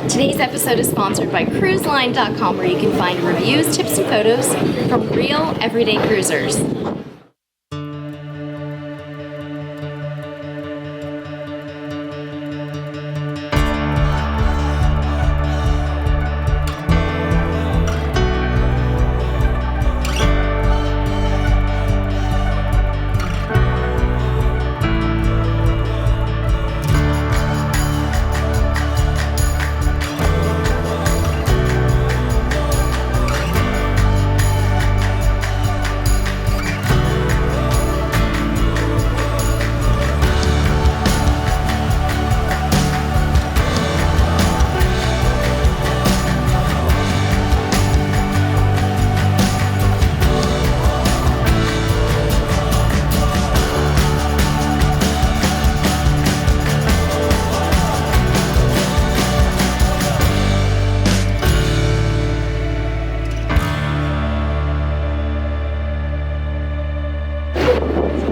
Today's episode is sponsored by cruiseline.com, where you can find reviews, tips, and photos from real everyday cruisers.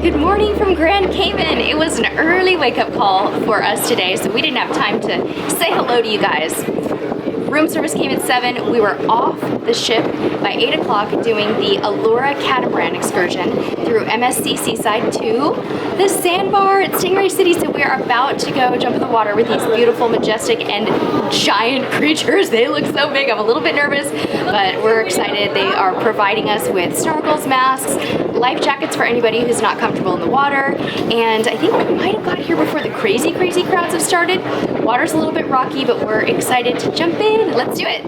Good morning from Grand Cayman. It was an early wake-up call for us today, so we didn't have time to say hello to you guys. Room service came at 7. We were off the ship by 8 o'clock doing the Allura Catamaran excursion through MSC Seaside to the sandbar at Stingray City. So we are about to go jump in the water with these beautiful, majestic, and giant creatures. They look so big. I'm a little bit nervous, but we're excited. They are providing us with snorkels, masks, life jackets for anybody who's not comfortable in the water. And I think we might have got here before the crazy crowds have started. Water's a little bit rocky, but we're excited to jump in. Let's do it.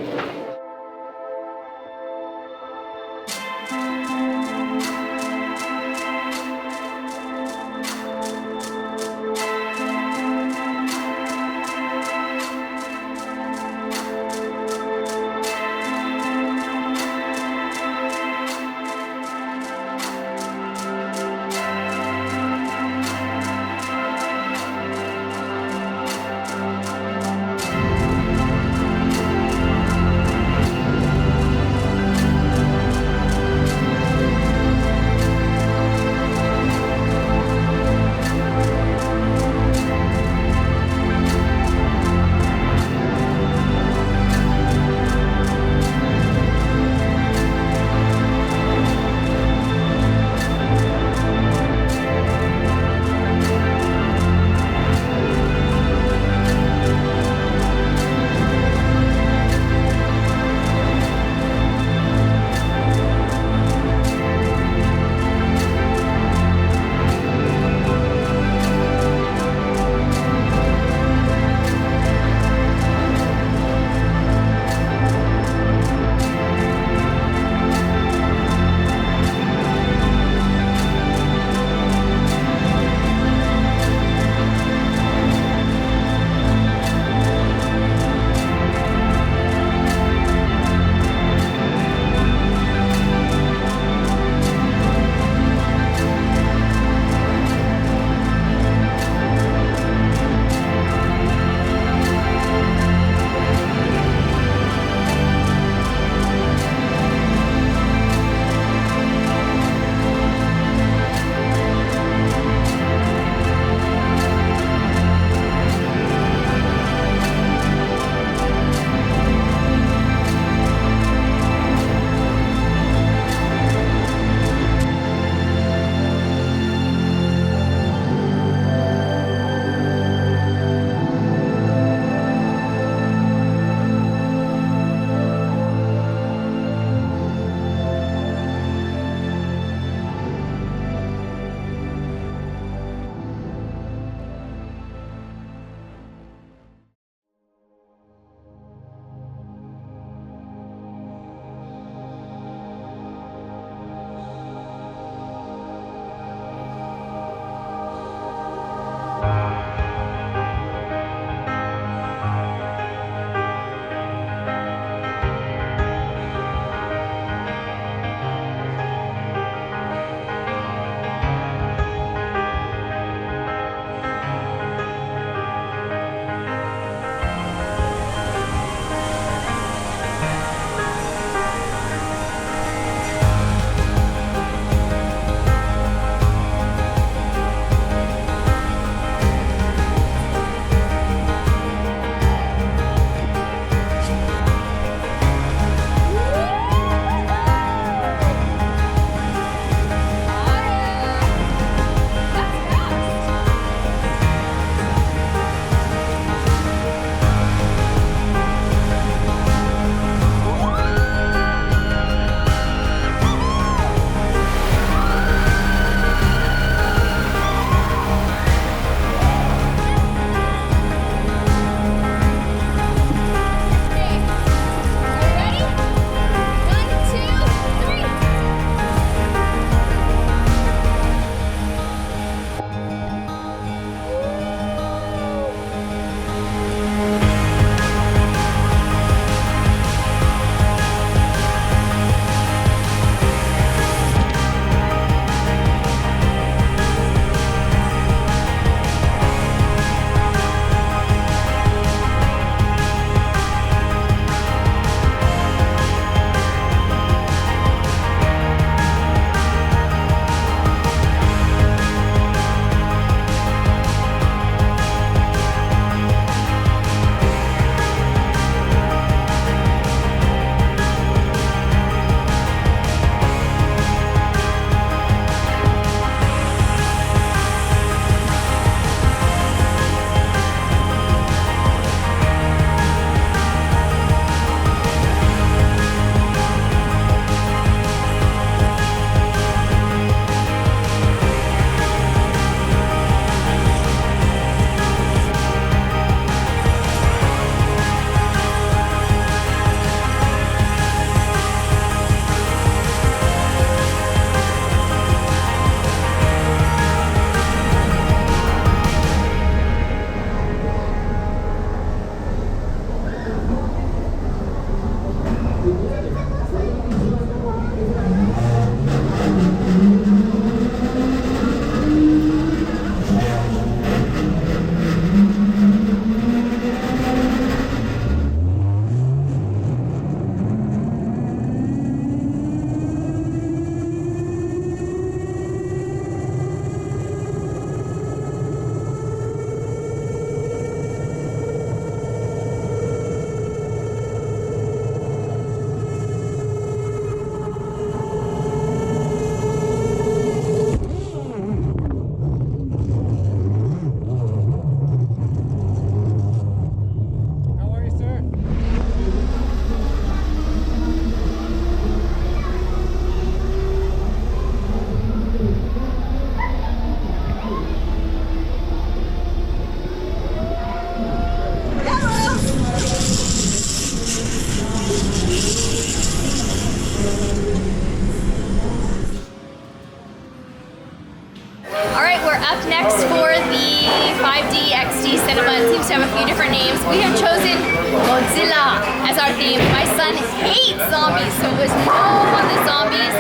chosen Godzilla as our theme. My son hates zombies, so it was no on the zombies,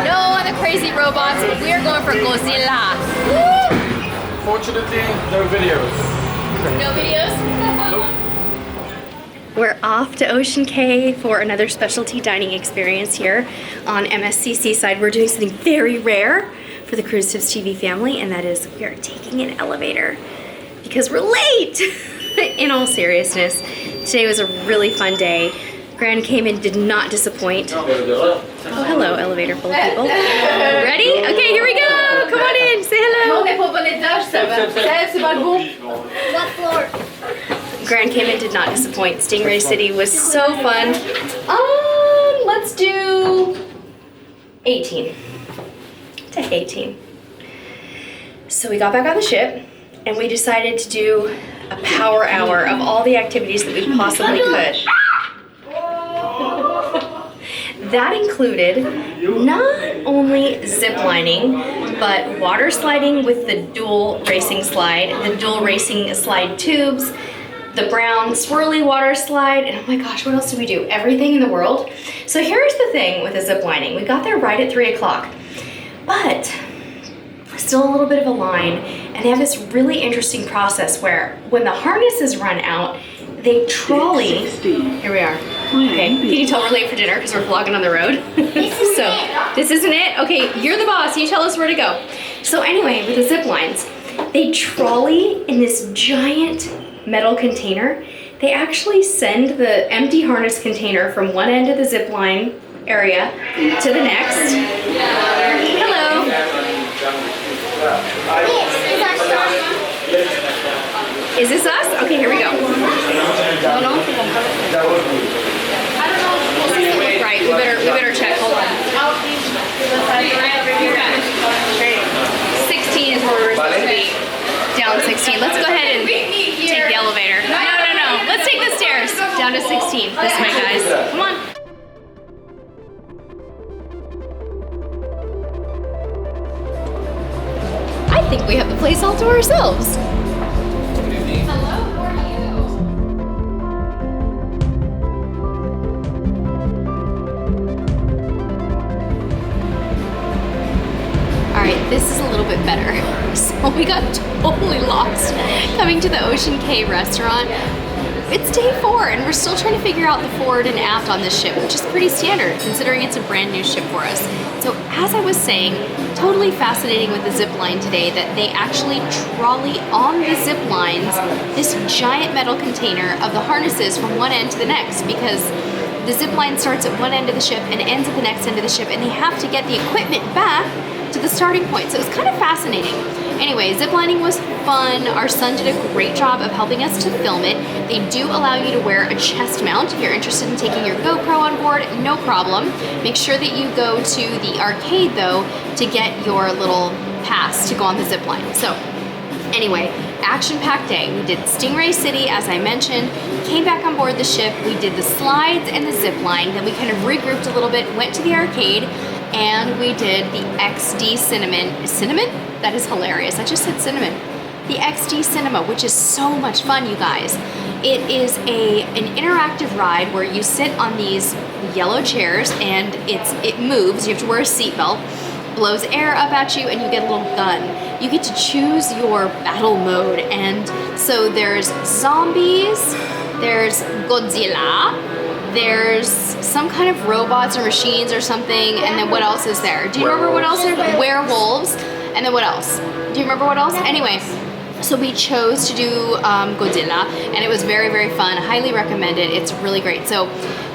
no on the crazy robots. We are going for Godzilla. Woo! Fortunately, no videos. No videos? Nope. We're off to Ocean Cay for another specialty dining experience here on MSC Seaside. We're doing something very rare for the Cruise Tips TV family, and that is we are taking an elevator because we're late. In all seriousness, today was a really fun day. Grand Cayman did not disappoint. Oh, hello, elevator full of people. Ready? Okay, here we go. Come on in, say hello. What floor? Grand Cayman did not disappoint. Stingray City was so fun. Let's do 18. Take 18. So we got back on the ship and we decided to do a power hour of all the activities that we possibly could. That included not only zip lining, but water sliding with the dual racing slide, the dual racing slide tubes, the brown swirly water slide, and oh my gosh, what else did we do? Everything in the world. So here's the thing with the zip lining. We got there right at 3 o'clock, but still a little bit of a line, and they have this really interesting process where when the harnesses run out, they trolley, here we are. Okay, can you tell we're late for dinner because we're vlogging on the road? So, this isn't it? Okay, you're the boss, you tell us where to go. So anyway, with the zip lines, they trolley in this giant metal container. They actually send the empty harness container from one end of the zip line area to the next. Hello. Is this us? Okay, here we go. No, no. I don't know. This doesn't look right. We better check. Hold on. 16 is where we're supposed to be. Down 16. Let's go ahead and take the elevator. No. Let's take the stairs. Down to 16. This way, guys. Come on. I think we have the place all to ourselves. Hello, how are you? Alright, this is a little bit better. So we got totally lost coming to the Ocean Cay restaurant. It's day 4 and we're still trying to figure out the forward and aft on this ship, which is pretty standard considering it's a brand new ship for us. So as I was saying, totally fascinating with the zip line today that they actually trolley on the zip lines this giant metal container of the harnesses from one end to the next, because the zip line starts at one end of the ship and ends at the next end of the ship, and they have to get the equipment back to the starting point. So it was kind of fascinating. Anyway, ziplining was fun. Our son did a great job of helping us to film it. They do allow you to wear a chest mount. If you're interested in taking your GoPro on board, no problem. Make sure that you go to the arcade though to get your little pass to go on the zipline. So anyway, action-packed day. We did Stingray City, as I mentioned, came back on board the ship, we did the slides and the zipline, then we kind of regrouped a little bit, went to the arcade, and we did the XD Cinnamon? That is hilarious. I just said cinnamon. The XD Cinema, which is so much fun, you guys. It is an interactive ride where you sit on these yellow chairs and it moves. You have to wear a seatbelt, blows air up at you, and you get a little gun. You get to choose your battle mode, and so there's zombies, there's Godzilla, there's some kind of robots or machines or something, and then what else is there? Do you remember what else? Werewolves, and then what else? Do you remember what else? Anyway, so we chose to do Godzilla, and it was very, very fun. Highly recommend it. It's really great. So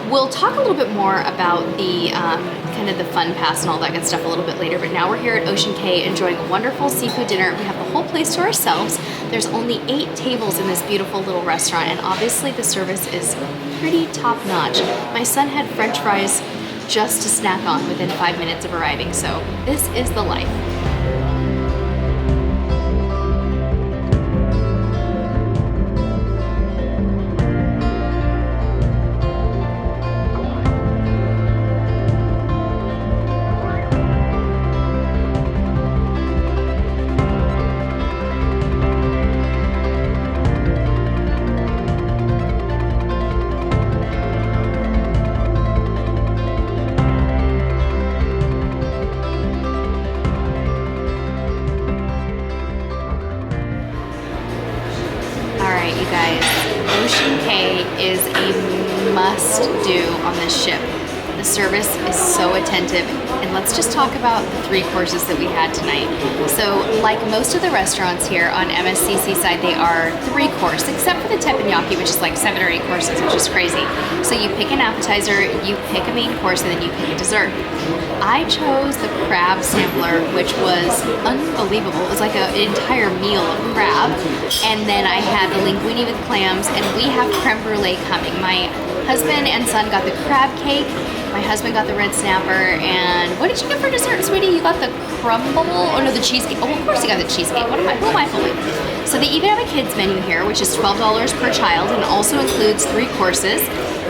we'll talk a little bit more about the kind of the fun pass and all that good stuff a little bit later, but now we're here at Ocean Cay enjoying a wonderful seafood dinner. We have the whole place to ourselves. There's only 8 tables in this beautiful little restaurant, and obviously the service is pretty top-notch. My son had French fries just to snack on within 5 minutes of arriving, so this is the life. must do on this ship. The service is so attentive, and let's just talk about the 3 courses that we had tonight. So, like most of the restaurants here on MSC Seaside, they are 3 course, except for the teppanyaki, which is like 7 or 8 courses, which is crazy. So you pick an appetizer, you pick a main course, and then you pick a dessert. I chose the crab sampler, which was unbelievable. It was like an entire meal of crab, and then I had the linguine with clams, and we have creme brulee coming. My husband and son got the crab cake. My husband got the red snapper, and what did you get for dessert, sweetie? You got the crumble, oh no, the cheesecake. Oh, of course you got the cheesecake. Who am I fooling? So they even have a kids menu here, which is $12 per child, and also includes 3 courses.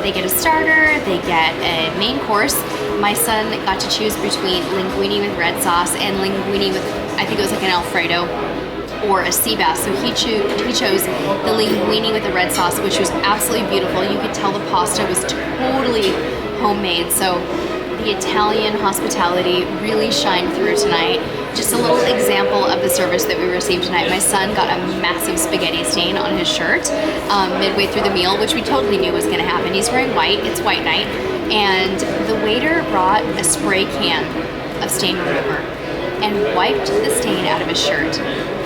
They get a starter, they get a main course. My son got to choose between linguine with red sauce and linguine with, I think it was like an Alfredo or a sea bass. So he chose the linguine with the red sauce, which was absolutely beautiful. You could tell the pasta was totally homemade. So the Italian hospitality really shined through tonight. Just a little example of the service that we received tonight. My son got a massive spaghetti stain on his shirt midway through the meal, which we totally knew was gonna happen. He's wearing white, it's white night. And the waiter brought a spray can of stain remover and wiped the stain out of his shirt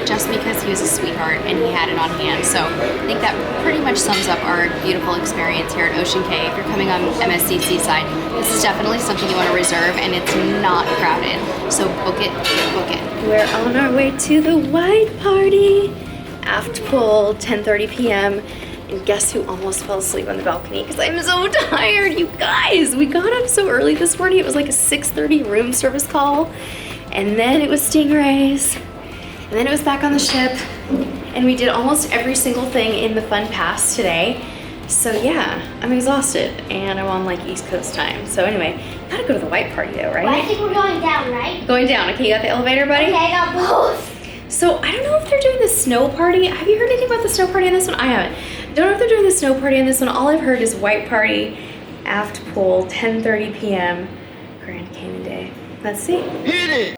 just because he was a sweetheart and he had it on hand. So I think that pretty much sums up our beautiful experience here at Ocean Cay. If you're coming on MSC Seaside, this is definitely something you want to reserve, and it's not crowded. So book it, book it. We're on our way to the white party. Aft pool, 10:30 p.m. And guess who almost fell asleep on the balcony? Because I'm so tired, you guys. We got up so early this morning. It was like a 6:30 room service call. And then it was stingrays. And then it was back on the ship. And we did almost every single thing in the Fun Pass today. So yeah, I'm exhausted. And I'm on like East Coast time. So anyway, gotta go to the white party though, right? Well, I think we're going down, right? Going down. Okay, you got the elevator, buddy? Okay, I got both. So I don't know if they're doing the snow party. Have you heard anything about the snow party on this one? I haven't. Don't know if they're doing the snow party on this one. All I've heard is white party, aft pool, 10:30 p.m. Grand Cayman Day. Let's see. Hit it!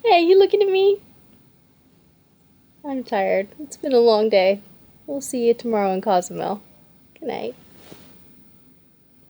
Hey, you looking at me? I'm tired. It's been a long day. We'll see you tomorrow in Cozumel. Good night.